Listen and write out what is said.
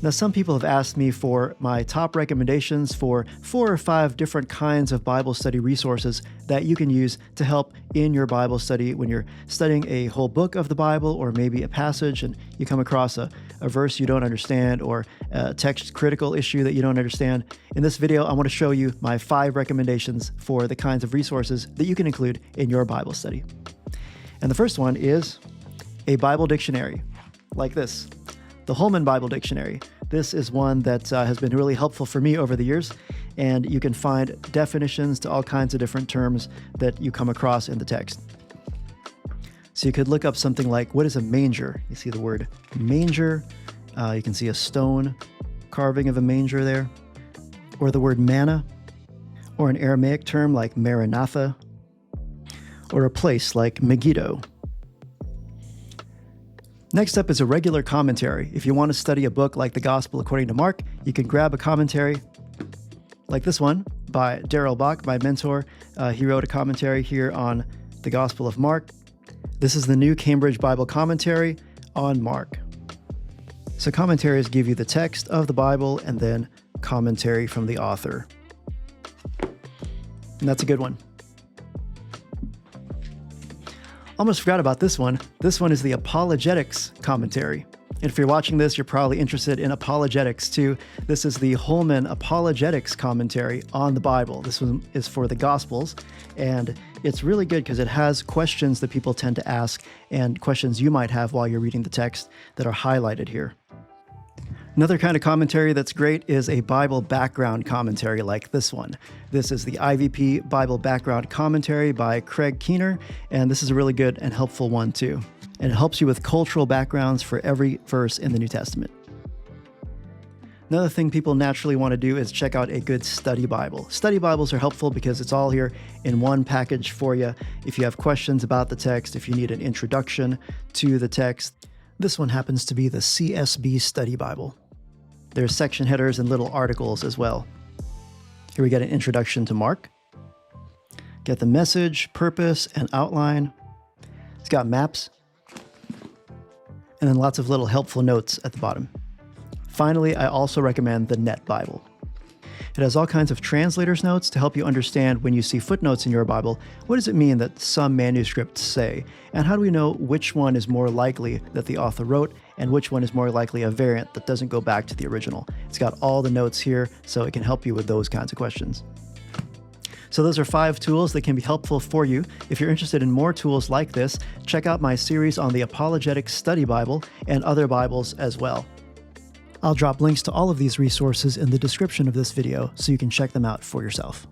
Now, some people have asked me for my top recommendations for 4 or 5 different kinds of Bible study resources that you can use to help in your Bible study when you're studying a whole book of the Bible, or maybe a passage and you come across a verse you don't understand, or a text critical issue that you don't understand. In this video, I want to show you my 5 recommendations for the kinds of resources that you can include in your Bible study. And the first one is a Bible dictionary, like this. The Holman Bible Dictionary. This is one that has been really helpful for me over the years, and you can find definitions to all kinds of different terms that you come across in the text. So you could look up something like, what is a manger? You see the word manger. You can see a stone carving of a manger there, or the word manna, or an Aramaic term like Maranatha, or a place like Megiddo. Next up is a regular commentary. If you want to study a book like the Gospel according to Mark, you can grab a commentary like this one by Darrell Bock, my mentor. He wrote a commentary here on the Gospel of Mark. This is the New Cambridge Bible Commentary on Mark. So commentaries give you the text of the Bible and then commentary from the author. And that's a good one. Almost forgot about this one. This one is the Apologetics Commentary. And if you're watching this, you're probably interested in apologetics too. This is the Holman Apologetics Commentary on the Bible. This one is for the Gospels, and it's really good because it has questions that people tend to ask and questions you might have while you're reading the text that are highlighted here. Another kind of commentary that's great is a Bible background commentary like this one. This is the IVP Bible Background Commentary by Craig Keener, and this is a really good and helpful one too. And it helps you with cultural backgrounds for every verse in the New Testament. Another thing people naturally want to do is check out a good study Bible. Study Bibles are helpful because it's all here in one package for you. If you have questions about the text, if you need an introduction to the text, this one happens to be the CSB Study Bible. There's section headers and little articles as well. Here we get an introduction to Mark. Get the message, purpose, and outline. It's got maps. And then lots of little helpful notes at the bottom. Finally, I also recommend the Net Bible. It has all kinds of translator's notes to help you understand when you see footnotes in your Bible, what does it mean that some manuscripts say? And how do we know which one is more likely that the author wrote and which one is more likely a variant that doesn't go back to the original? It's got all the notes here, so it can help you with those kinds of questions. So those are 5 tools that can be helpful for you. If you're interested in more tools like this, check out my series on the Apologetics Study Bible and other Bibles as well. I'll drop links to all of these resources in the description of this video so you can check them out for yourself.